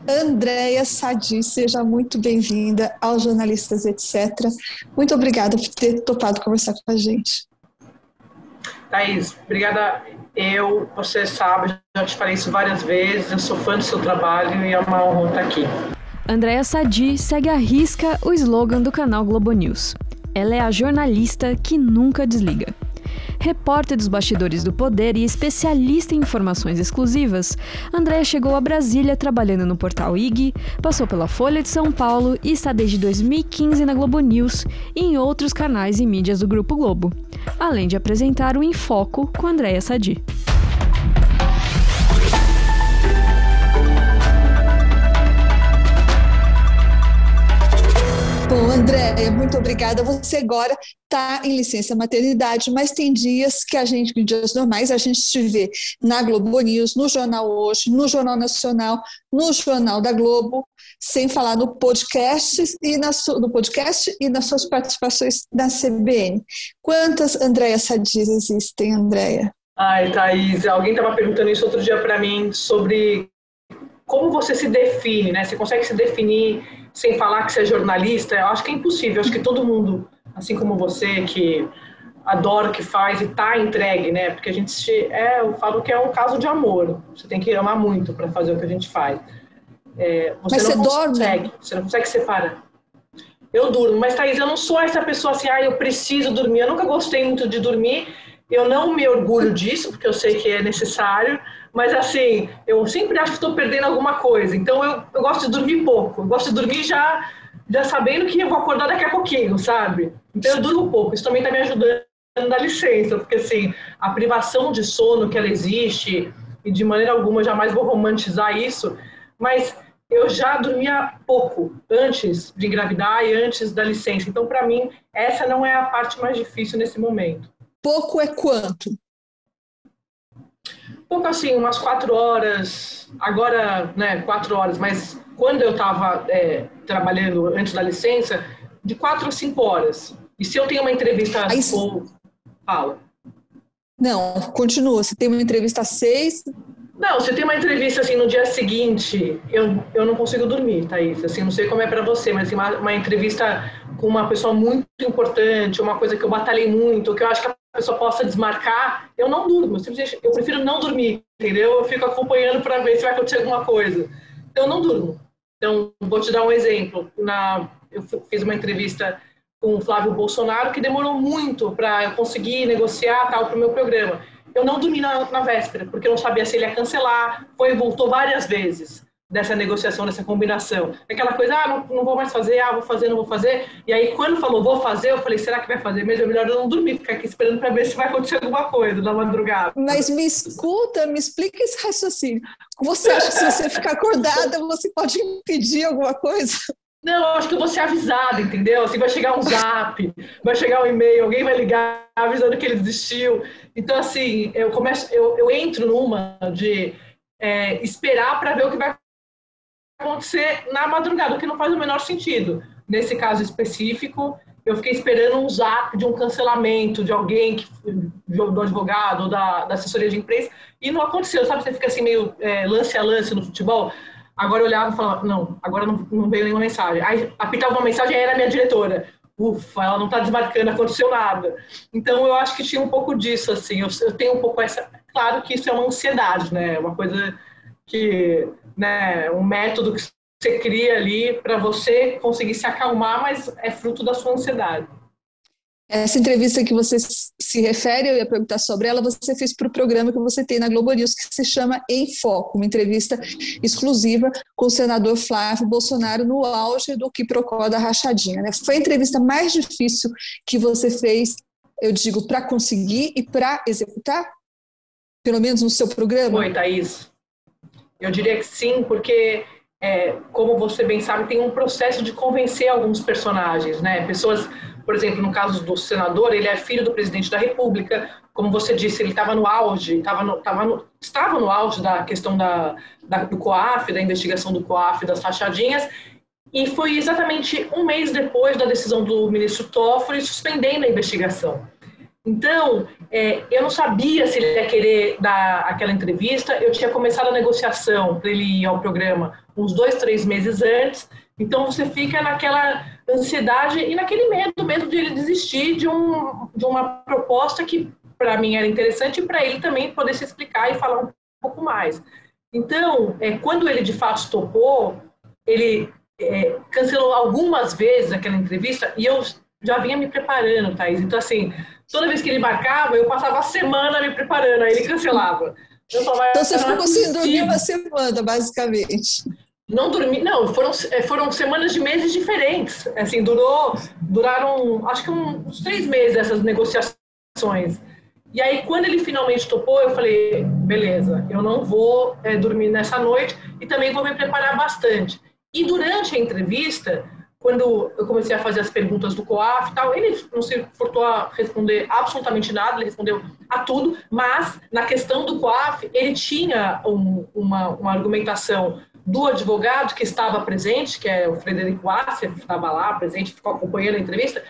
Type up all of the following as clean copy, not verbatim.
Andréia Sadi, seja muito bem-vinda aos Jornalistas Etc. Muito obrigada por ter topado conversar com a gente. Thaís, obrigada. Você sabe, já te falei isso várias vezes, eu sou fã do seu trabalho e é uma honra estar aqui. Andréia Sadi segue à risca o slogan do canal Globo News. Ela é a jornalista que nunca desliga. Repórter dos bastidores do poder e especialista em informações exclusivas, Andréia chegou a Brasília trabalhando no portal IG, passou pela Folha de São Paulo e está desde 2015 na Globo News e em outros canais e mídias do Grupo Globo, além de apresentar o Em Foco com Andréia Sadi. Bom, Andréia, muito obrigada. Você agora está em licença maternidade, mas tem dias que em dias normais, a gente te vê na Globo News, no Jornal Hoje, no Jornal Nacional, no Jornal da Globo, sem falar no podcast no podcast e nas suas participações na CBN. Quantas Andréias Sadis existem, Andréia? Ai, Thaís, alguém estava perguntando isso outro dia para mim sobre como você se define, né? Você consegue se definir sem falar que você é jornalista? Eu acho que é impossível. Eu acho que todo mundo, assim como você, que adora o que faz e está entregue, né? Porque eu falo que é um caso de amor. Você tem que amar muito para fazer o que a gente faz. Mas você dorme? Você não consegue separar. Eu durmo, mas Thaís, eu não sou essa pessoa assim, eu preciso dormir. Eu nunca gostei muito de dormir. Eu não me orgulho disso, porque eu sei que é necessário, mas assim, eu sempre acho que estou perdendo alguma coisa. Então eu gosto de dormir pouco. Eu gosto de dormir já sabendo que eu vou acordar daqui a pouquinho, sabe? Então eu durmo pouco. Isso também está me ajudando na licença, porque assim, a privação de sono que ela existe, e de maneira alguma eu jamais vou romantizar isso, mas eu já dormia pouco antes de engravidar e antes da licença. Então, para mim, essa não é a parte mais difícil nesse momento. Pouco é quanto? Pouco assim, umas 4 horas, agora, né, 4 horas, mas quando eu estava trabalhando antes da licença, de 4 a 5 horas. E se eu tenho uma entrevista fala. Não, continua. Você tem uma entrevista às 6... Não, se tem uma entrevista assim no dia seguinte, eu não consigo dormir, Thaís. Assim, não sei como é para você, mas assim, uma entrevista com uma pessoa muito importante, uma coisa que eu batalhei muito, que eu acho que a pessoa possa desmarcar, eu não durmo. Eu prefiro não dormir, entendeu? Eu fico acompanhando para ver se vai acontecer alguma coisa. Então, eu não durmo. Então, vou te dar um exemplo. Eu fiz uma entrevista com o Flávio Bolsonaro, que demorou muito para eu conseguir negociar tal para o meu programa. Eu não dormi na véspera, porque eu não sabia se ele ia cancelar. Foi e voltou várias vezes dessa negociação, dessa combinação. Aquela coisa, não vou mais fazer, vou fazer, não vou fazer. E aí, quando falou, vou fazer, eu falei, será que vai fazer mesmo? É melhor eu não dormir, ficar aqui esperando para ver se vai acontecer alguma coisa na madrugada. Mas me explica esse raciocínio. Você acha que se você ficar acordada, você pode impedir alguma coisa? Não, eu acho que eu vou ser avisada, entendeu? Assim, vai chegar um zap, vai chegar um e-mail, alguém vai ligar avisando que ele desistiu. Então, assim, eu entro numa de esperar para ver o que vai acontecer na madrugada, o que não faz o menor sentido. Nesse caso específico, eu fiquei esperando um zap de um cancelamento de alguém, do advogado ou da assessoria de imprensa, e não aconteceu, sabe? Você fica assim meio lance a lance no futebol. Agora eu olhava e falava, não, agora não veio nenhuma mensagem. Aí apitava uma mensagem, aí era a minha diretora. Ufa, ela não está desmarcando, não aconteceu nada. Então eu acho que tinha um pouco disso, assim, eu tenho um pouco essa... Claro que isso é uma ansiedade, né? Uma coisa que, né, um método que você cria ali para você conseguir se acalmar, mas é fruto da sua ansiedade. Essa entrevista que você se refere, eu ia perguntar sobre ela, você fez para o programa que você tem na Globo News, que se chama Em Foco, uma entrevista exclusiva com o senador Flávio Bolsonaro no auge do quiprocó da rachadinha, né? Foi a entrevista mais difícil que você fez, eu digo, para conseguir e para executar? Pelo menos no seu programa? Foi, Thaís. Eu diria que sim, porque... como você bem sabe, tem um processo de convencer alguns personagens, né? Pessoas, por exemplo, no caso do senador, ele é filho do presidente da República, como você disse, ele estava no auge, estava no auge da questão do COAF, da investigação do COAF, das rachadinhas, e foi exatamente um mês depois da decisão do ministro Toffoli suspendendo a investigação. Então, eu não sabia se ele ia querer dar aquela entrevista. Eu tinha começado a negociação para ele ir ao programa uns 2, 3 meses antes. Então, você fica naquela ansiedade e naquele medo mesmo de ele desistir de uma proposta que, para mim, era interessante e para ele também poder se explicar e falar um pouco mais. Então, quando ele de fato topou, ele cancelou algumas vezes aquela entrevista e eu já vinha me preparando, Thaís. Então, assim, toda vez que ele marcava, eu passava a semana me preparando, aí ele cancelava. Então você ficou sem dormir uma semana, basicamente. Não dormi, não, foram semanas de meses diferentes. Assim, duraram, acho que uns 3 meses essas negociações. E aí, quando ele finalmente topou, eu falei, beleza, eu não vou dormir nessa noite e também vou me preparar bastante. E durante a entrevista, quando eu comecei a fazer as perguntas do COAF e tal, ele não se furtou a responder absolutamente nada, ele respondeu a tudo, mas na questão do COAF, ele tinha uma argumentação do advogado que estava presente, que é o Frederico Wassef, estava lá presente, ficou acompanhando a entrevista,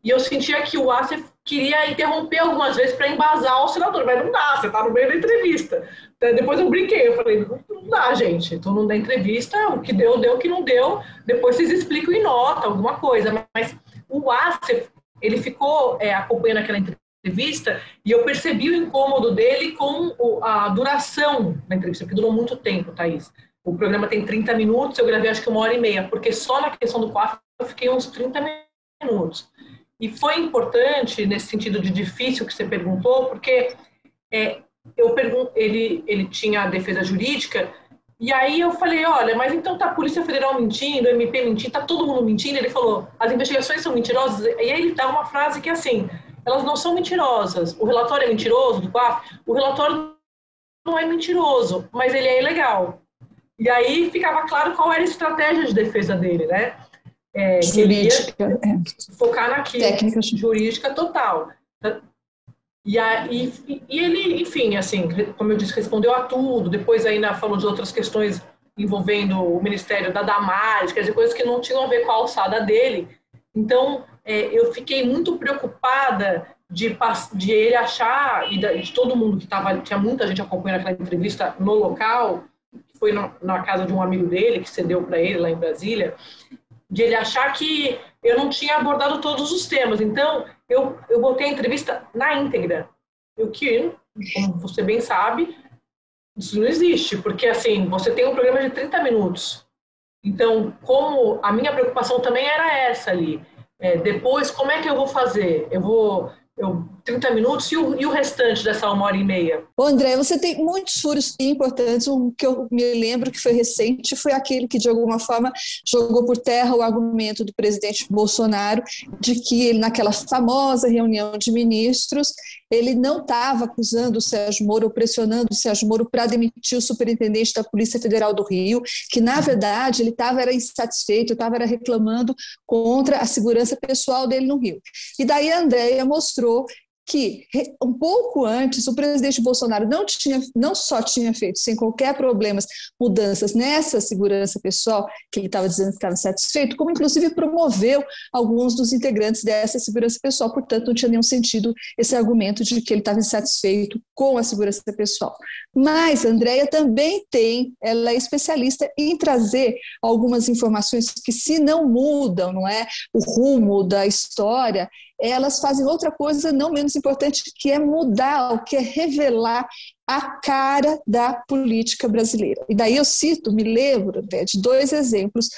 e eu sentia que o Wassef queria interromper algumas vezes para embasar o senador, mas não dá, você está no meio da entrevista. Depois eu brinquei, eu falei, não dá, gente, estou no meio da entrevista, o que deu, o que não deu, depois vocês explicam em nota, alguma coisa. Mas o Wassef, ele ficou acompanhando aquela entrevista e eu percebi o incômodo dele com a duração da entrevista, porque durou muito tempo, Thaís. O programa tem 30 minutos, eu gravei acho que 1h30, porque só na questão do COAF eu fiquei uns 30 minutos. E foi importante, nesse sentido de difícil que você perguntou, porque ele tinha a defesa jurídica, e aí eu falei, olha, mas então tá a Polícia Federal mentindo, o MP mentindo, tá todo mundo mentindo? Ele falou, as investigações são mentirosas? E aí ele dá uma frase que assim, elas não são mentirosas. O relatório é mentiroso do COAF? O relatório não é mentiroso, mas ele é ilegal. E aí ficava claro qual era a estratégia de defesa dele, né? Jurídica. Focar naquilo. Técnica jurídica total. E ele, enfim, assim, como eu disse, respondeu a tudo. Depois ainda falou de outras questões envolvendo o Ministério da Damares, quer dizer, coisas que não tinham a ver com a alçada dele. Então, eu fiquei muito preocupada de ele achar, e de todo mundo que estava, tinha muita gente acompanhando aquela entrevista no local, que foi na casa de um amigo dele, que cedeu para ele lá em Brasília, de ele achar que eu não tinha abordado todos os temas. Então, eu botei a entrevista na íntegra. O que, como você bem sabe, isso não existe, porque assim, você tem um programa de 30 minutos. Então, como a minha preocupação também era essa ali. Depois, como é que eu vou fazer? 30 minutos e o restante dessa 1h30? Ô André, você tem muitos furos importantes. Um que eu me lembro que foi recente foi aquele que, de alguma forma, jogou por terra o argumento do presidente Bolsonaro de que ele, naquela famosa reunião de ministros, ele não estava acusando o Sérgio Moro, ou pressionando o Sérgio Moro para demitir o superintendente da Polícia Federal do Rio, que, na verdade, ele estava insatisfeito, estava reclamando contra a segurança pessoal dele no Rio. E daí a Andréia mostrou que, um pouco antes, o presidente Bolsonaro não só tinha feito, sem qualquer problema, mudanças nessa segurança pessoal, que ele estava dizendo que estava insatisfeito, como inclusive promoveu alguns dos integrantes dessa segurança pessoal. Portanto, não tinha nenhum sentido esse argumento de que ele estava insatisfeito com a segurança pessoal. Mas a Andréia também ela é especialista em trazer algumas informações que, se não mudam, não é, o rumo da história, elas fazem outra coisa não menos importante, que é mudar, que é revelar a cara da política brasileira. E daí eu me lembro de 2 exemplos.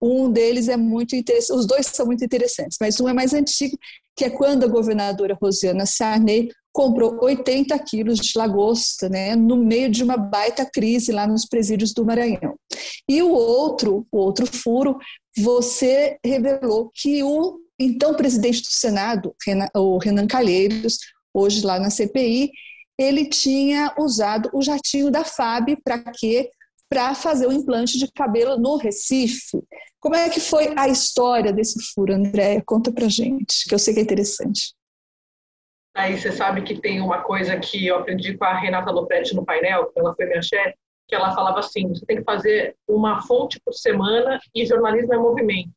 Um deles é muito interessante, os 2 são muito interessantes, mas um é mais antigo, que é quando a governadora Rosiana Sarney comprou 80 quilos de lagosta, né, no meio de uma baita crise lá nos presídios do Maranhão. E o outro furo, você revelou que o então presidente do Senado, o Renan Calheiros, hoje lá na CPI, ele tinha usado o jatinho da FAB para quê? Para fazer o implante de cabelo no Recife. Como é que foi a história desse furo, Andréia? Conta pra gente, que eu sei que é interessante. Aí você sabe que tem uma coisa que eu aprendi com a Renata Lopretti no painel, que ela foi minha chefe, que ela falava assim, você tem que fazer uma fonte por semana e jornalismo é movimento.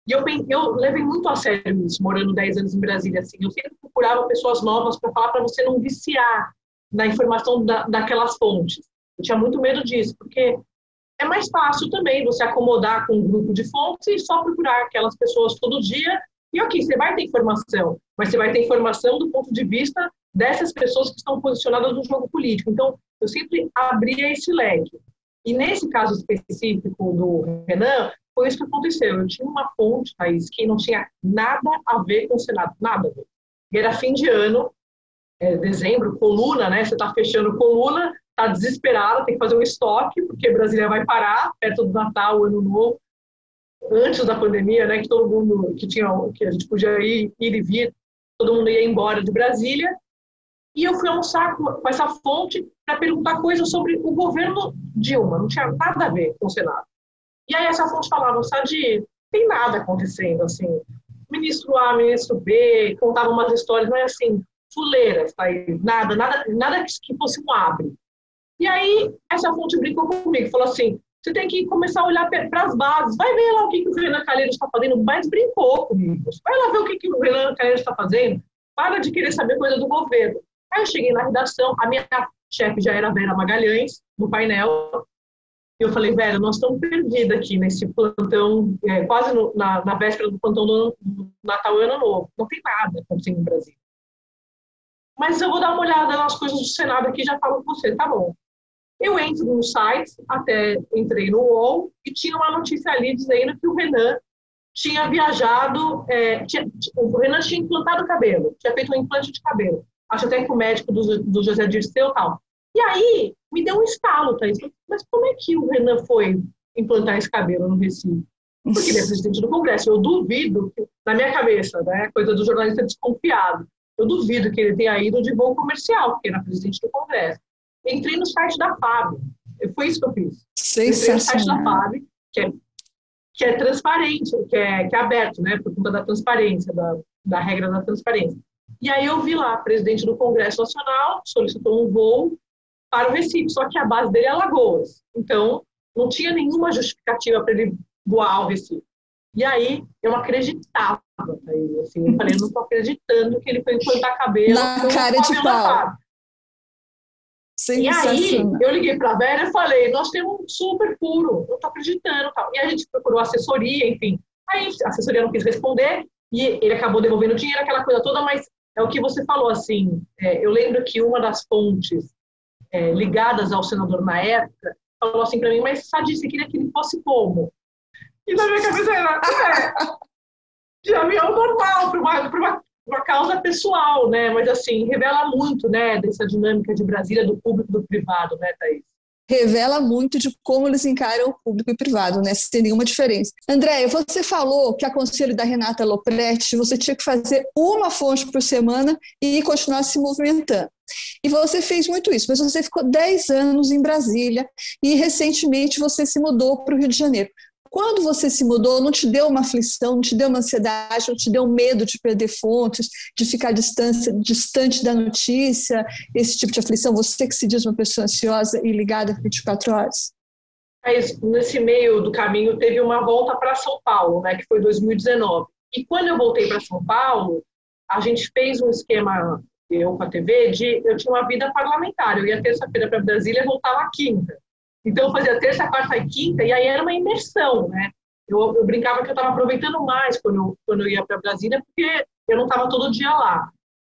E eu levei muito a sério isso, morando 10 anos em Brasília. Assim, eu sempre procurava pessoas novas para falar, para você não viciar na informação daquelas fontes. Eu tinha muito medo disso, porque é mais fácil também você acomodar com um grupo de fontes e só procurar aquelas pessoas todo dia. E ok, você vai ter informação, mas você vai ter informação do ponto de vista dessas pessoas que estão posicionadas no jogo político. Então, eu sempre abria esse leque. E nesse caso específico do Renan, foi isso que aconteceu. Eu tinha uma fonte, Thaís, que não tinha nada a ver com o Senado, nada a ver. E era fim de ano, dezembro, coluna, né? Você está fechando coluna, está desesperado, tem que fazer um estoque, porque Brasília vai parar perto do Natal, Ano Novo, antes da pandemia, né? Que todo mundo que a gente podia ir e vir, todo mundo ia embora de Brasília. E eu fui almoçar com essa fonte para perguntar coisas sobre o governo Dilma, não tinha nada a ver com o Senado. E aí essa fonte falava, Sadi, tem nada acontecendo, assim, ministro A, ministro B, contava umas histórias, mas assim, fuleiras, tá aí, nada que fosse um abre. E aí essa fonte brincou comigo, falou assim, você tem que começar a olhar para as bases, vai ver lá o que o Renan Calheiros está fazendo, mas brincou comigo, vai lá ver o que o Renan Calheiros está fazendo, para de querer saber coisa do governo. Aí eu cheguei na redação, a minha chefe já era a Vera Magalhães, no painel, e eu falei, Vera, nós estamos perdidos aqui nesse plantão, quase na véspera do plantão do Natal e Ano Novo. Não tem nada acontecendo no Brasil. Mas eu vou dar uma olhada nas coisas do Senado aqui e já falo com você, tá bom. Eu entro no site, até entrei no UOL, e tinha uma notícia ali dizendo que o Renan tinha viajado, o Renan tinha implantado cabelo, tinha feito um implante de cabelo. Acho até que o médico do José Dirceu e tal. E aí, me deu um estalo, Thaís. Mas como é que o Renan foi implantar esse cabelo no Recife? Porque ele é presidente do Congresso. Eu duvido, na minha cabeça, né, coisa do jornalista desconfiado, eu duvido que ele tenha ido de voo comercial, porque ele era presidente do Congresso. Entrei no site da FAB. Foi isso que eu fiz. Entrei no site da FAB, que é transparente, que é aberto, né, por conta da transparência, da regra da transparência. E aí eu vi lá, presidente do Congresso Nacional solicitou um voo para o Recife, só que a base dele é Alagoas. Então, não tinha nenhuma justificativa para ele voar ao Recife. E aí, eu não acreditava. Assim, eu falei, eu não estou acreditando que ele foi implantar cabelo. Na cara de pau. E aí, eu liguei para a Vera e falei, nós temos um super furo, não estou acreditando. Tal. E a gente procurou assessoria, enfim. Aí a assessoria não quis responder e ele acabou devolvendo o dinheiro, aquela coisa toda, mas é o que você falou, assim, eu lembro que uma das fontes ligadas ao senador na época falou assim para mim, mas Sadi, você queria que ele fosse como? E na minha cabeça era, de avião normal, para uma causa pessoal, né? Mas assim, revela muito, né, dessa dinâmica de Brasília, do público e do privado, né, Thaís? Revela muito de como eles encaram o público e privado, né? Sem nenhuma diferença. Andréia, você falou que a conselho da Renata Lopretti, você tinha que fazer uma fonte por semana e continuar se movimentando. E você fez muito isso, mas você ficou 10 anos em Brasília e recentemente você se mudou para o Rio de Janeiro. Quando você se mudou, não te deu uma aflição, não te deu uma ansiedade, não te deu medo de perder fontes, de ficar distante da notícia, esse tipo de aflição? Você que se diz uma pessoa ansiosa e ligada 24 horas? Mas nesse meio do caminho teve uma volta para São Paulo, né, que foi 2019. E quando eu voltei para São Paulo, a gente fez um esquema, eu com a TV, eu tinha uma vida parlamentar. Eu ia terça-feira para Brasília e voltava à quinta. Então, eu fazia terça, quarta e quinta, e aí era uma imersão, né? Eu brincava que eu estava aproveitando mais quando eu ia para Brasília, porque eu não estava todo dia lá.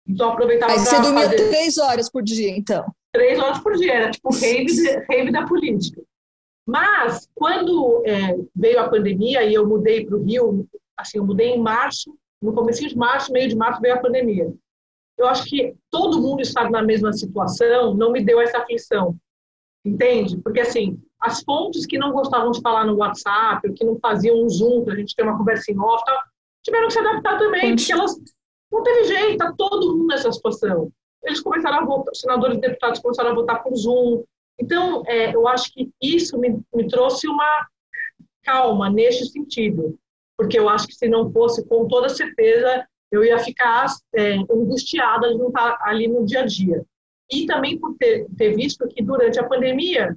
Então, eu aproveitava para fazer... Aí você dormia 3 horas por dia, então? 3 horas por dia, era tipo rave da política. Mas, quando veio a pandemia e eu mudei para o Rio, assim, eu mudei em março, no comecinho de março, meio de março, veio a pandemia. Eu acho que todo mundo estava na mesma situação, não me deu essa aflição. Entende? Porque, assim, as fontes que não gostavam de falar no WhatsApp, ou que não faziam um Zoom para a gente ter uma conversa em off, tal, tiveram que se adaptar também, porque elas não teve jeito, tá todo mundo nessa situação. Eles começaram a votar, os senadores e deputados começaram a votar por Zoom. Então, eu acho que isso me trouxe uma calma neste sentido, porque eu acho que se não fosse, com toda certeza, eu ia ficar angustiada de não estar ali no dia a dia. E também por ter visto que durante a pandemia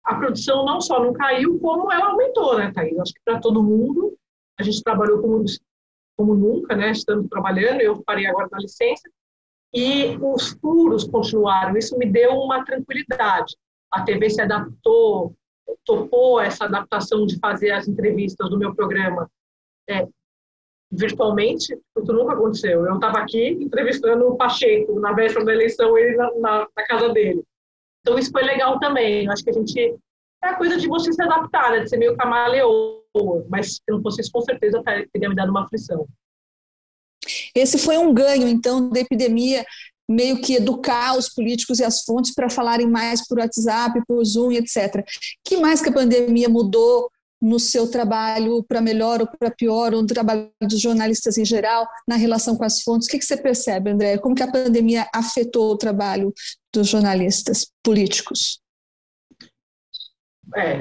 a produção não só não caiu, como ela aumentou, né, Thaís? Acho que para todo mundo a gente trabalhou como nunca, né? Estamos trabalhando, eu parei agora na licença, e os furos continuaram. Isso me deu uma tranquilidade. A TV se adaptou, topou essa adaptação de fazer as entrevistas do meu programa virtualmente, isso nunca aconteceu. Eu estava aqui entrevistando o Pacheco na véspera da eleição, ele na casa dele. Então isso foi legal também. Acho que a gente... É a coisa de você se adaptar, né? De ser meio camaleoa, mas se não fosse isso, com certeza teria me dado uma aflição. Esse foi um ganho, então, da epidemia, meio que educar os políticos e as fontes para falarem mais por WhatsApp, por Zoom, etc. Que mais que a pandemia mudou no seu trabalho para melhor ou para pior, ou no trabalho dos jornalistas em geral, na relação com as fontes? O que você percebe, André? Como que a pandemia afetou o trabalho dos jornalistas políticos?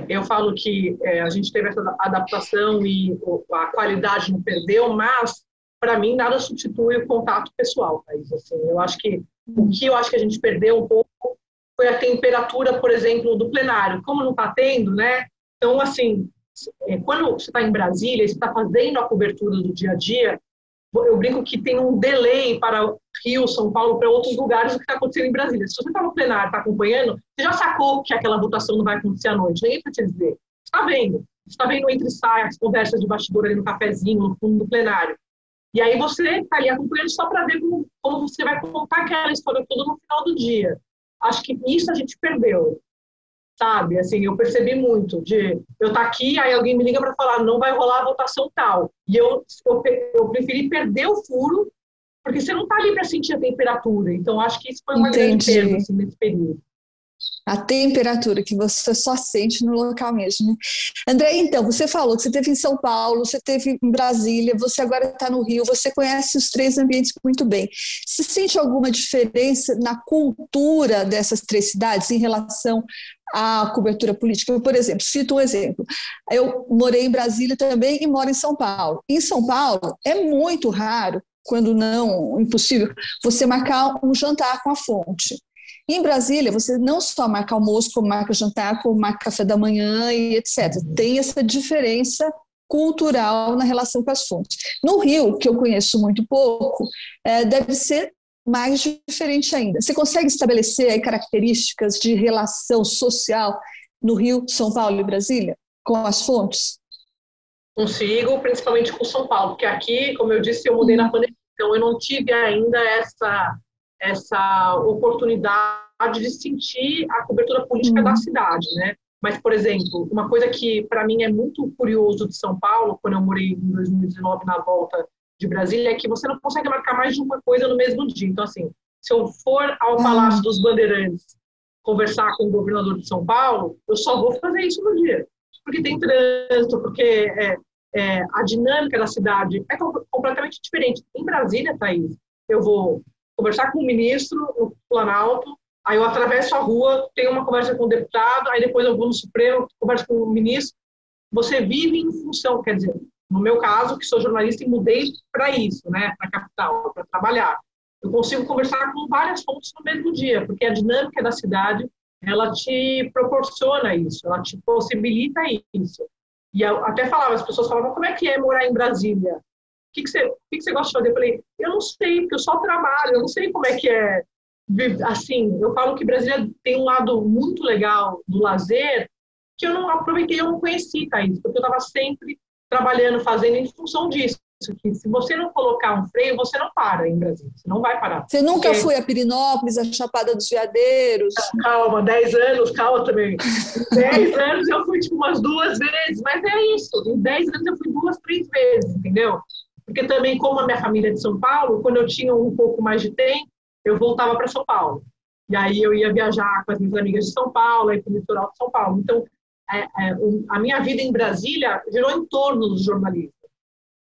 Eu falo que a gente teve essa adaptação e a qualidade não perdeu, mas, para mim, nada substitui o contato pessoal, Thaís. Assim, eu acho que o que eu acho que a gente perdeu um pouco foi a temperatura, por exemplo, do plenário. Como não está tendo, né? Então, assim, quando você está em Brasília, você está fazendo a cobertura do dia a dia, eu brinco que tem um delay para Rio, São Paulo, para outros lugares do que está acontecendo em Brasília. Se você está no plenário, está acompanhando, você já sacou que aquela votação não vai acontecer à noite. Ninguém vai te dizer. Você está vendo. Você está vendo entre sai, as conversas de bastidor ali no cafezinho, no fundo do plenário. E aí você está ali acompanhando só para ver como você vai contar aquela história toda no final do dia. Acho que isso a gente perdeu. Sabe, assim, eu percebi muito de eu estar aqui, aí alguém me liga para falar, não vai rolar a votação tal. E eu preferi perder o furo, porque você não está ali para sentir a temperatura. Então, acho que isso foi uma grande perda, assim, nesse período. A temperatura que você só sente no local mesmo, né? André, então, você falou que você esteve em São Paulo, você esteve em Brasília, você agora está no Rio, você conhece os três ambientes muito bem. Você sente alguma diferença na cultura dessas três cidades em relação à cobertura política? Eu, por exemplo, cito um exemplo. Eu morei em Brasília também e moro em São Paulo. Em São Paulo, é muito raro, quando não impossível, você marcar um jantar com a fonte. Em Brasília, você não só marca almoço, como marca jantar, como marca café da manhã e etc. Tem essa diferença cultural na relação com as fontes. No Rio, que eu conheço muito pouco, deve ser mais diferente ainda. Você consegue estabelecer aí características de relação social no Rio, São Paulo e Brasília com as fontes? Consigo, principalmente com São Paulo, porque aqui, como eu disse, eu mudei na pandemia, então eu não tive ainda essa oportunidade de sentir a cobertura política da cidade, né? Mas, por exemplo, uma coisa que para mim é muito curioso de São Paulo, quando eu morei em 2019 na volta de Brasília, é que você não consegue marcar mais de uma coisa no mesmo dia. Então, assim, se eu for ao Palácio dos Bandeirantes conversar com o governador de São Paulo, eu só vou fazer isso no dia. Porque tem trânsito, porque a dinâmica da cidade é completamente diferente. Em Brasília, Thaís, eu vou conversar com o ministro no Planalto, aí eu atravesso a rua, tenho uma conversa com o deputado, aí depois eu vou no Supremo, converso com o ministro. Você vive em função, quer dizer, no meu caso, que sou jornalista e mudei para isso, né, para a capital, para trabalhar. Eu consigo conversar com várias fontes no mesmo dia, porque a dinâmica da cidade, ela te proporciona isso, ela te possibilita isso. E eu até falava, as pessoas falavam, como é que é morar em Brasília? O que você gosta de fazer? Eu falei, eu não sei, porque eu só trabalho, eu não sei como é que é. Assim, eu falo que Brasília tem um lado muito legal do lazer que eu não aproveitei, eu não conheci, Thaís, porque eu estava sempre trabalhando, fazendo em função disso. Que se você não colocar um freio, você não para em Brasília, você não vai parar. Você nunca foi a Pirinópolis, a Chapada dos Veadeiros? Calma, 10 anos, calma também. Em 10 anos eu fui tipo umas 2 vezes, mas é isso, em 10 anos eu fui 2, 3 vezes, entendeu? Porque também, como a minha família é de São Paulo, quando eu tinha um pouco mais de tempo, eu voltava para São Paulo. E aí eu ia viajar com as minhas amigas de São Paulo, aí para o litoral de São Paulo. Então, a minha vida em Brasília girou em torno do jornalismo.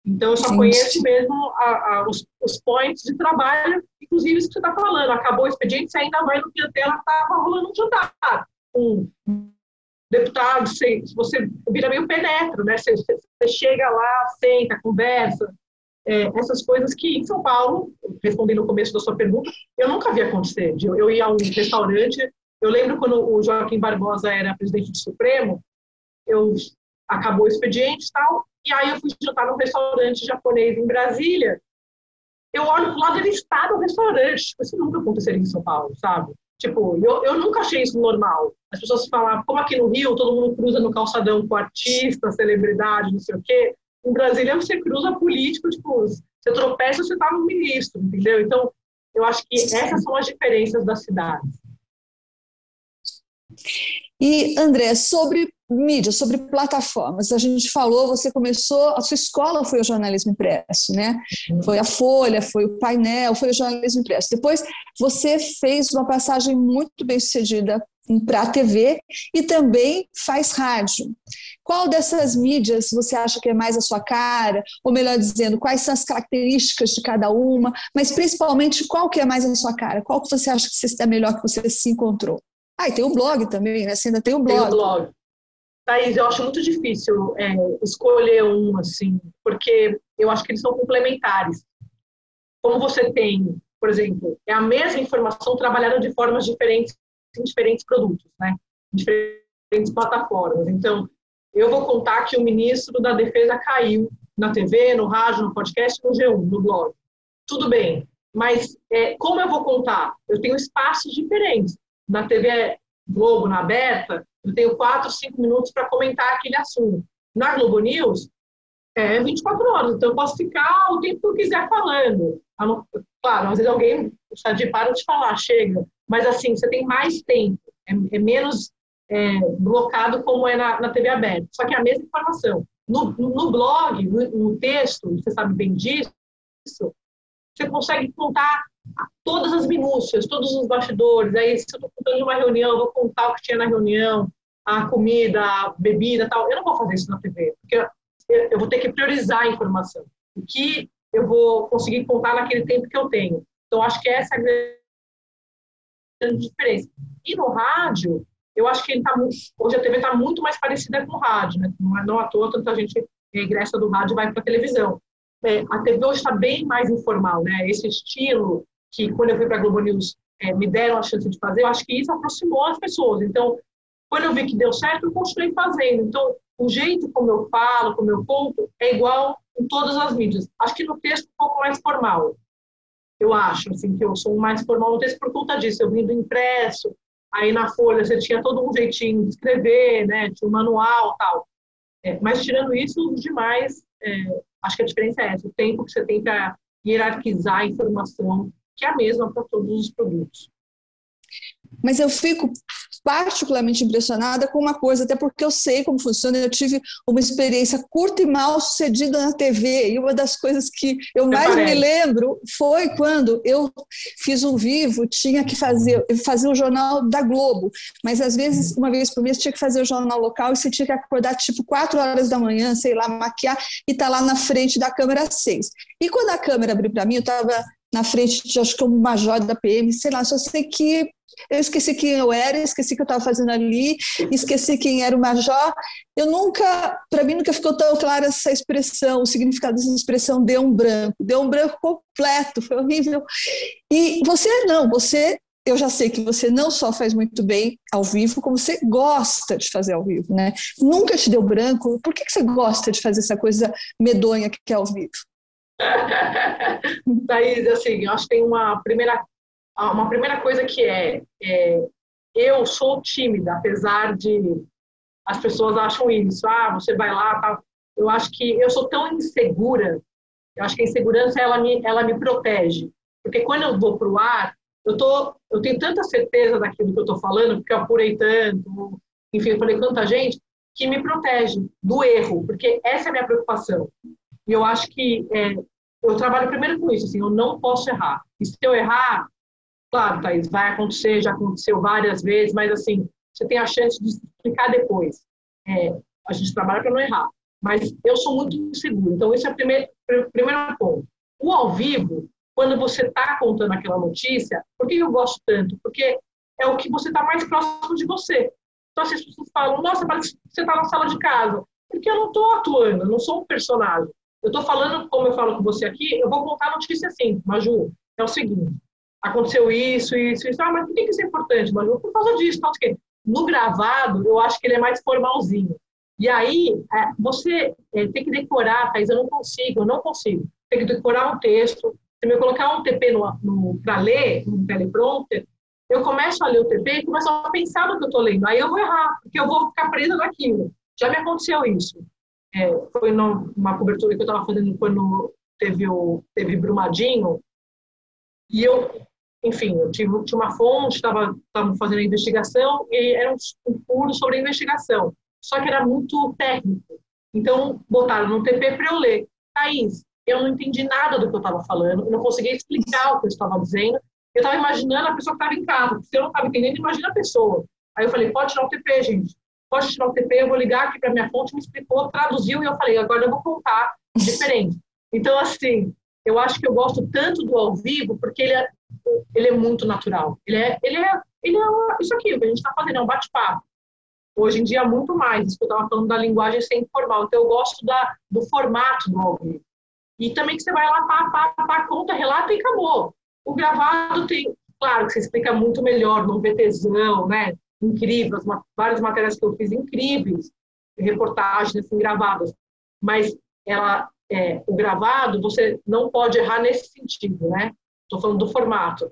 Então, eu só conheço mesmo os points de trabalho, inclusive isso que você está falando. Acabou o expediente, você ainda vai no Piantela, estava rolando um jantar. Um deputado, você vira meio penetra, né? Você chega lá, senta, conversa. Essas coisas que em São Paulo, respondendo no começo da sua pergunta, eu nunca vi acontecer. Eu ia a um restaurante, eu lembro quando o Joaquim Barbosa era presidente do Supremo, acabou o expediente e tal, e aí eu fui jantar num restaurante japonês em Brasília. Eu olho pro lado, ele está no restaurante. Tipo, isso nunca aconteceria em São Paulo, sabe? Tipo, eu nunca achei isso normal. As pessoas falam, como aqui no Rio, todo mundo cruza no calçadão com artista, celebridade, não sei o quê. Em Brasília, você cruza político, tipo, você tropeça, você tá no ministro, entendeu? Então, eu acho que essas são as diferenças das cidades. E, André, sobre mídia, sobre plataformas, a gente falou, você começou, a sua escola foi o jornalismo impresso, né? Foi a Folha, foi o Painel, foi o jornalismo impresso. Depois você fez uma passagem muito bem sucedida para a TV e também faz rádio. Qual dessas mídias você acha que é mais a sua cara? Ou melhor dizendo, quais são as características de cada uma? Mas principalmente, qual que é mais a sua cara? Qual que você acha que você é melhor, que você se encontrou? Ah, e tem o blog também, né? Você ainda tem o blog. Tem o blog. Thaís, eu acho muito difícil escolher um, assim, porque eu acho que eles são complementares. Como você tem, por exemplo, é a mesma informação trabalhada de formas diferentes em diferentes produtos, né? Em diferentes plataformas. Então, eu vou contar que o ministro da Defesa caiu na TV, no rádio, no podcast, no G1, no blog. Tudo bem, mas como eu vou contar? Eu tenho espaços diferentes. Na TV Globo, na aberta, eu tenho 4, 5 minutos para comentar aquele assunto. Na Globo News, 24 horas, então eu posso ficar o tempo que eu quiser falando. Claro, às vezes alguém para de falar, chega. Mas assim, você tem mais tempo, é menos blocado como é na TV aberta. Só que é a mesma informação. No blog, no texto, você sabe bem disso, você consegue contar todas as minúcias, todos os bastidores. Aí, se eu estou contando de uma reunião, eu vou contar o que tinha na reunião, a comida, a bebida, tal. Eu não vou fazer isso na TV, porque eu vou ter que priorizar a informação. O que eu vou conseguir contar naquele tempo que eu tenho. Então, acho que essa é a grande diferença. E no rádio, eu acho que hoje a TV está muito mais parecida com o rádio, né? Não à toa, tanta gente regressa do rádio e vai para a televisão. A TV hoje está bem mais informal, né? Esse estilo que, quando eu fui para a Globo News, me deram a chance de fazer, eu acho que isso aproximou as pessoas. Então, quando eu vi que deu certo, eu continuei fazendo. Então, o jeito como eu falo, como eu conto, é igual em todas as mídias. Acho que no texto um pouco mais formal. Eu acho, assim, que eu sou mais formal no texto por conta disso. Eu vim do impresso, aí na Folha você tinha todo um jeitinho de escrever, né? Tinha um manual e tal. Mas, tirando isso, os demais... acho que a diferença é essa, o tempo que você tem para hierarquizar a informação, que é a mesma para todos os produtos. Mas eu fico particularmente impressionada com uma coisa, até porque eu sei como funciona, eu tive uma experiência curta e mal sucedida na TV, e uma das coisas que eu mais me lembro foi quando eu fiz um vivo, tinha que fazer o jornal da Globo, mas às vezes, uma vez por mês, tinha que fazer o jornal local e você tinha que acordar tipo 4 horas da manhã, sei lá, maquiar, e estar lá na frente da câmera 6. E quando a câmera abriu para mim, eu estava na frente de, acho que um major da PM, sei lá, só sei que eu esqueci quem eu era, esqueci o que eu estava fazendo ali, esqueci quem era o major. Para mim nunca ficou tão clara essa expressão, o significado dessa expressão, deu um branco completo, foi horrível. E eu já sei que você não só faz muito bem ao vivo, como você gosta de fazer ao vivo, né? Nunca te deu branco, por que você gosta de fazer essa coisa medonha que é ao vivo? Thaís, assim, eu acho que tem uma primeira coisa que eu sou tímida, apesar de as pessoas acham isso, você vai lá, tal. Eu acho que eu sou tão insegura, eu acho que a insegurança ela me protege, porque quando eu vou para o ar, eu tenho tanta certeza daquilo que eu estou falando, porque eu apurei tanto, enfim, eu falei com tanta gente, que me protege do erro, porque essa é a minha preocupação. E eu acho que eu trabalho primeiro com isso, assim, eu não posso errar. E se eu errar, claro, Thaís, vai acontecer, já aconteceu várias vezes, mas assim, você tem a chance de explicar depois. A gente trabalha para não errar. Mas eu sou muito insegura, então esse é o primeiro ponto. O ao vivo, quando você está contando aquela notícia, por que eu gosto tanto? Porque é o que você está mais próximo de você. Então, assim, as pessoas falam, nossa, parece que você está na sala de casa. Porque eu não estou atuando, eu não sou um personagem. Eu estou falando, como eu falo com você aqui, eu vou contar a notícia assim, Maju, é o seguinte, aconteceu isso, mas por que isso é importante, Maju? Por causa disso, tal, que no gravado, eu acho que ele é mais formalzinho. E aí, tem que decorar, Thaís, eu não consigo. Tem que decorar um texto. Se eu colocar um TP para ler, um teleprompter, eu começo a ler o TP e começo a pensar no que eu estou lendo. Aí eu vou errar, porque eu vou ficar presa naquilo. Já me aconteceu isso. Foi numa cobertura que eu estava fazendo quando teve Brumadinho, e enfim, eu tinha uma fonte, estava fazendo a investigação, e era um furo sobre a investigação. Só que era muito técnico. Então, botaram no TP para eu ler. Thaís, eu não entendi nada do que eu estava falando, eu não conseguia explicar o que eu estava dizendo, eu estava imaginando a pessoa que estava em casa. Se eu não estava entendendo, imagina a pessoa. Aí eu falei, pode tirar o TP, gente. Pode tirar o TP, eu vou ligar aqui para a minha fonte, me explicou, traduziu, e eu falei, agora eu vou contar diferente. Então, assim, eu acho que eu gosto tanto do ao vivo, porque ele é muito natural. Ele é isso aqui, o que a gente está fazendo, é um bate-papo. Hoje em dia, muito mais. Isso que eu estava falando da linguagem ser informal. Então, eu gosto do formato do ao vivo. E também que você vai lá, conta, relata e acabou. O gravado tem, claro, que você explica muito melhor, no VTzão, né? Incrível, várias matérias que eu fiz incríveis, reportagens assim, gravadas. Mas o gravado, você não pode errar nesse sentido, né? Estou falando do formato.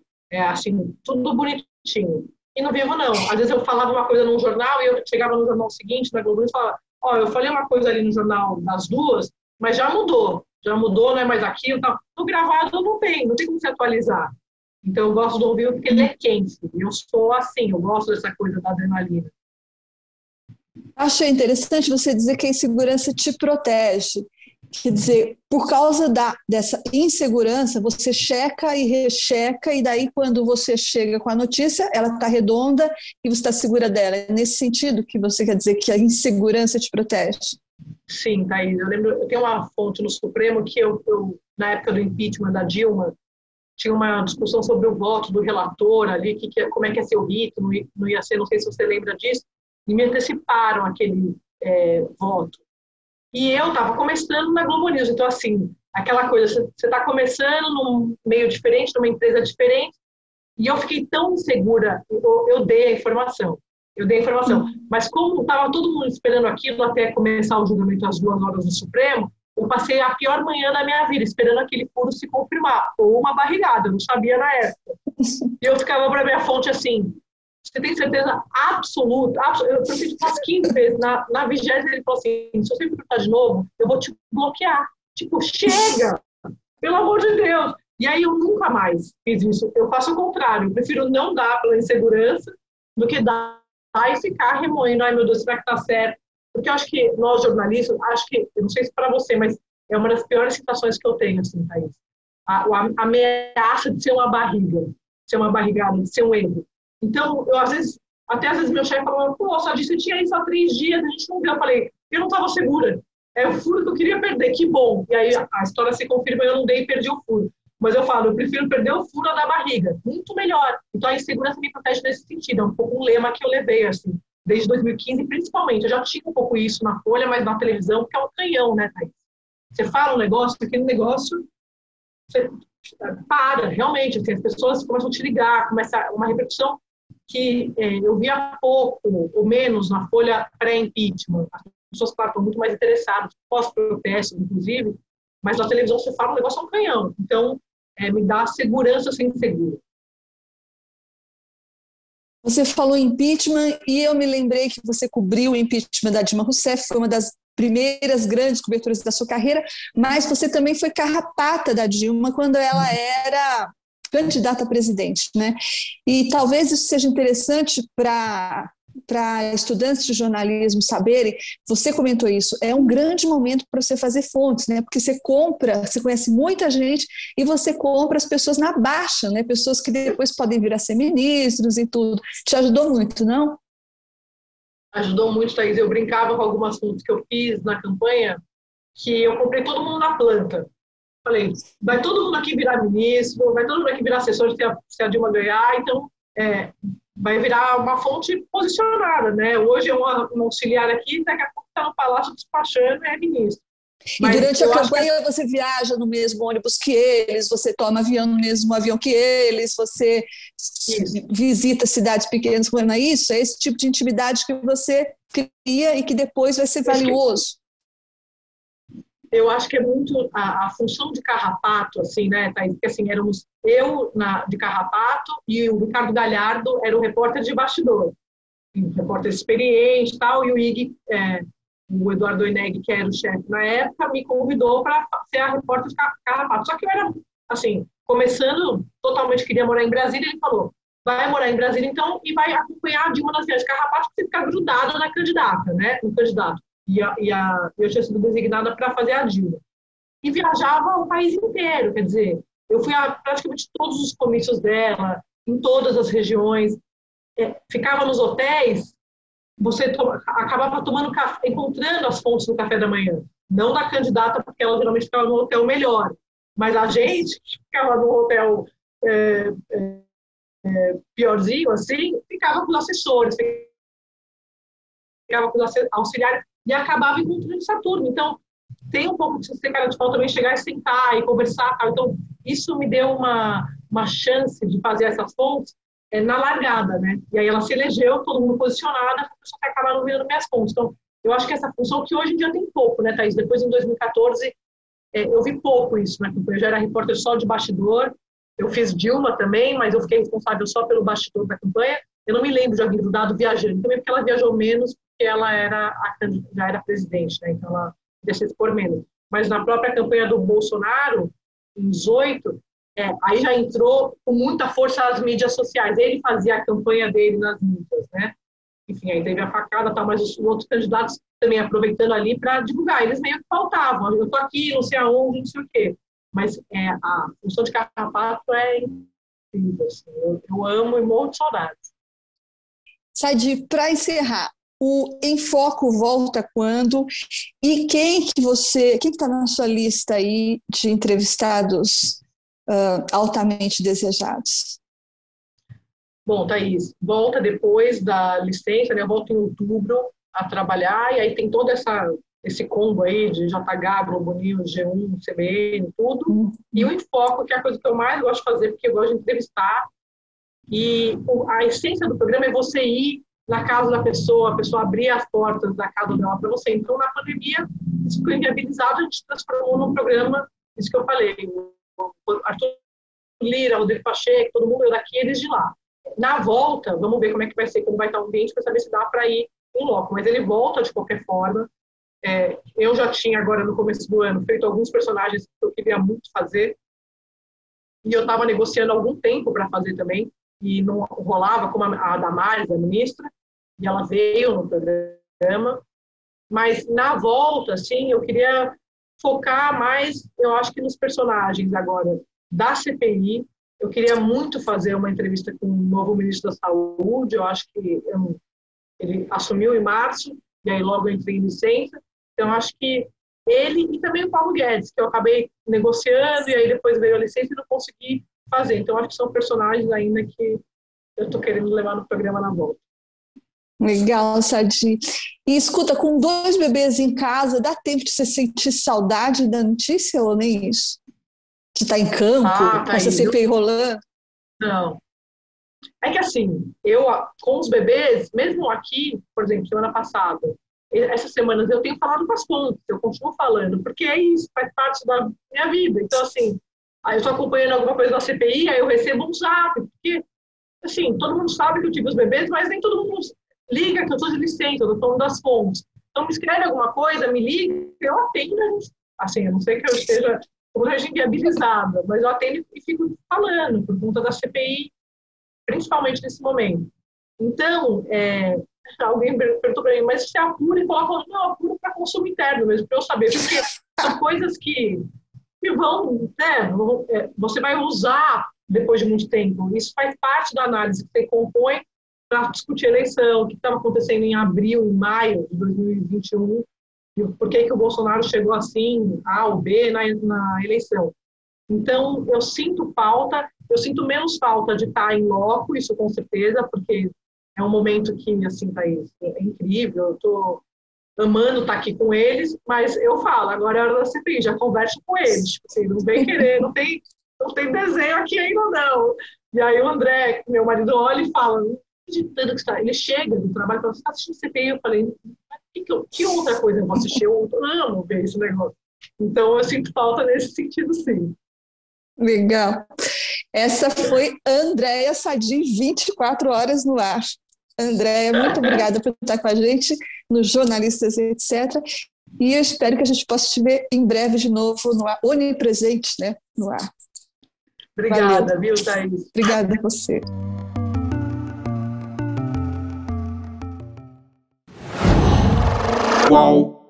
Assim, tudo bonitinho. E no vivo, não. Às vezes eu falava uma coisa num jornal e eu chegava no jornal seguinte, na Globo, e falava, eu falei uma coisa ali no jornal das 2, mas já mudou, não é mais aquilo. Tal. No gravado não tem como se atualizar. Então eu gosto do ao vivo porque ele é quente. Eu sou assim, eu gosto dessa coisa da adrenalina. Achei interessante você dizer que a insegurança te protege. Quer dizer, por causa dessa insegurança, você checa e recheca, e daí quando você chega com a notícia, ela está redonda e você está segura dela. É nesse sentido que você quer dizer que a insegurança te protege? Sim, Thaís. Eu tenho uma fonte no Supremo que eu na época do impeachment da Dilma, tinha uma discussão sobre o voto do relator ali, como é que ia ser o rito, não ia ser, não sei se você lembra disso, e me anteciparam aquele voto. E eu estava começando na Globo News, então assim, aquela coisa, você está começando num meio diferente, numa empresa diferente, e eu fiquei tão insegura, eu dei a informação, mas como estava todo mundo esperando aquilo até começar o julgamento às 2 horas do Supremo, eu passei a pior manhã da minha vida, esperando aquele furo se confirmar, ou uma barrigada, eu não sabia na época. E eu ficava para minha fonte assim, você tem certeza absoluta? Eu fiz umas 15 vezes. Na 20ª ele falou assim, se você me perguntar de novo, eu vou te bloquear. Tipo, chega! Pelo amor de Deus! E aí eu nunca mais fiz isso. Eu faço o contrário. Eu prefiro não dar pela insegurança do que dar e ficar remoendo. Ai, meu Deus, será que tá certo? Porque eu acho que nós, jornalistas, eu não sei se para você, mas é uma das piores situações que eu tenho, assim, Thaís. A ameaça de ser uma barriga, de ser uma barrigada, de ser um erro. Então, às vezes meu chefe falou, só disse que tinha isso há 3 dias, a gente não viu. Eu falei, eu não estava segura. É o furo que eu queria perder, que bom. E aí a história se confirma, eu não dei e perdi o furo. Mas eu falo, eu prefiro perder o furo da barriga. Muito melhor. Então a insegurança me protege nesse sentido. É um pouco um lema que eu levei, assim, desde 2015, principalmente. Eu já tinha um pouco isso na Folha, mas na televisão, porque é um canhão, né, Thaís? Você fala um negócio, aquele negócio, você para, realmente. Assim, as pessoas começam a te ligar, começa uma repercussão que eu vi há pouco, ou menos, na Folha pré-impeachment. As pessoas, claro, estão muito mais interessadas, pós-protesto, inclusive, mas na televisão você fala, o negócio é um canhão. Então, me dá segurança sem seguro. Você falou impeachment e eu me lembrei que você cobriu o impeachment da Dilma Rousseff, foi uma das primeiras grandes coberturas da sua carreira, mas você também foi carrapata da Dilma quando ela era candidata a presidente, né? E talvez isso seja interessante para estudantes de jornalismo saberem, você comentou isso, é um grande momento para você fazer fontes, né? Porque você conhece muita gente e você compra as pessoas na baixa, né? Pessoas que depois podem vir a ser ministros e tudo. Te ajudou muito, não? Ajudou muito, Thaís. Eu brincava com algumas fontes que eu fiz na campanha, que eu comprei todo mundo na planta. Falei, vai todo mundo aqui virar ministro, vai todo mundo aqui virar assessor se a Dilma ganhar, então vai virar uma fonte posicionada, né? Hoje é um auxiliar aqui, daqui a pouco está no palácio despachando e é ministro. Mas e durante a campanha você viaja no mesmo ônibus que eles, você toma avião no mesmo avião que eles, você visita cidades pequenas, não é isso? É esse tipo de intimidade que você cria e que depois vai ser valioso? Eu acho que é muito a função de Carrapato, assim, né, Thaís? Porque, assim, éramos de Carrapato e o Ricardo Galhardo era o repórter de bastidor, um repórter experiente e tal, e o IG, o Eduardo Oineg, que era o chefe na época, me convidou para ser a repórter de Carrapato. Só que eu era, assim, começando, totalmente queria morar em Brasília, ele falou, vai morar em Brasília, então, e vai acompanhar a Dilma nas viagens de Carrapato, porque você fica grudada na candidata, né, no candidato. Eu tinha sido designada para fazer a Dilma. E viajava o país inteiro, quer dizer, eu fui a praticamente todos os comícios dela, em todas as regiões, ficava nos hotéis, você acabava tomando café, encontrando as fontes do café da manhã, não da candidata, porque ela geralmente ficava no hotel melhor, mas a gente que ficava no hotel piorzinho, assim, ficava com os assessores, ficava com os auxiliares, e acabava encontrando essa turma. Então, tem um pouco de ser cara de pau também, chegar e sentar e conversar. Então, isso me deu uma chance de fazer essas fontes na largada, né? E aí ela se elegeu, todo mundo posicionado, as pessoas acabaram vendo minhas fontes. Então, eu acho que essa função que hoje em dia tem pouco, né, Thaís? Depois, em 2014, eu vi pouco isso, né? Eu já era repórter só de bastidor, eu fiz Dilma também, mas eu fiquei responsável só pelo bastidor da campanha. Eu não me lembro de alguém grudado viajando, também porque ela viajou menos, porque ela já era presidente, né? Então ela deixa de expor menos. Mas na própria campanha do Bolsonaro, em 2018, aí já entrou com muita força as mídias sociais. Ele fazia a campanha dele nas mídias, né? Enfim, aí teve a facada, tal, mas os outros candidatos também aproveitando ali para divulgar. Eles meio que faltavam. Eu estou aqui, não sei aonde, não sei o quê. Mas a função de Carrapato é incrível. Assim. Eu amo e morro de saudades. Sadi, para encerrar, o Em Foco volta quando? E quem está na sua lista aí de entrevistados altamente desejados? Bom, Thaís, volta depois da licença, né? Eu volto em outubro a trabalhar, e aí tem todo esse combo aí de JH, Globo News, G1, CBN, tudo. E o Em Foco, que é a coisa que eu mais gosto de fazer, porque eu gosto de entrevistar. E a essência do programa é você ir na casa da pessoa, a pessoa abrir as portas da casa dela para você. Então, na pandemia, isso ficou inviabilizado, a gente transformou num programa, isso que eu falei, o Arthur Lira, o Rodrigo Pacheco, todo mundo daqui, eles de lá. Na volta, vamos ver como é que vai ser, como vai estar o ambiente, para saber se dá para ir em loco. Mas ele volta de qualquer forma. Eu já tinha agora, no começo do ano, feito alguns personagens que eu queria muito fazer. E eu estava negociando há algum tempo para fazer também. E não rolava, como a Damares, a ministra, e ela veio no programa. Mas na volta, assim, eu queria focar mais, eu acho que nos personagens agora da CPI. Eu queria muito fazer uma entrevista com o novo ministro da Saúde, eu acho que ele assumiu em março, e aí logo eu entrei em licença. Então, eu acho que ele e também o Paulo Guedes, que eu acabei negociando, e aí depois veio a licença e não consegui fazer. Então, acho que são personagens ainda que eu estou querendo levar no programa na volta. Legal, Sadi. E escuta, com 2 bebês em casa, dá tempo de você sentir saudade da notícia ou nem isso? De estar em campo, com essa CPI rolando? Não. É que assim, eu com os bebês, mesmo aqui, por exemplo, semana passada, essas semanas eu tenho falado com as fontes, eu continuo falando, porque é isso, faz parte da minha vida. Então, assim, aí eu estou acompanhando alguma coisa da CPI, aí eu recebo um zap, porque, assim, todo mundo sabe que eu tive os bebês, mas nem todo mundo liga que eu estou de licença, eu estou falando das fontes. Então, me escreve alguma coisa, me liga, eu atendo, assim, eu não sei que eu esteja completamente inviabilizada, mas eu atendo e fico falando por conta da CPI, principalmente nesse momento. Então, alguém perguntou para mim, mas você apura e coloca, não, apura para consumo interno mesmo, para eu saber, porque são coisas que vão, você vai usar depois de muito tempo. Isso faz parte da análise que você compõe para discutir a eleição, o que estava acontecendo em abril, em maio de 2021, e por que o Bolsonaro chegou assim, A ou B, na eleição. Então, eu sinto menos falta de estar em loco, isso com certeza, porque é um momento que, assim, Thaís, é incrível, eu estou amando estar aqui com eles, mas eu falo, agora é hora da CPI, já converso com eles, tipo assim, não vem querer, não tem desenho aqui ainda não. E aí o André, meu marido, olha e fala, acreditando que está. Ele chega do trabalho e fala, você está assistindo CPI? Eu falei, que outra coisa eu vou assistir? Eu amo ver esse negócio. Então, eu sinto falta nesse sentido, sim. Legal. Essa foi Andréia Sadi, 24 horas no ar. Andréia, muito obrigada por estar com a gente no Jornalistas, etc. E eu espero que a gente possa te ver em breve de novo no ar, onipresente, né, no ar. Obrigada, valeu. Viu, Thaís? Obrigada a você. Qual?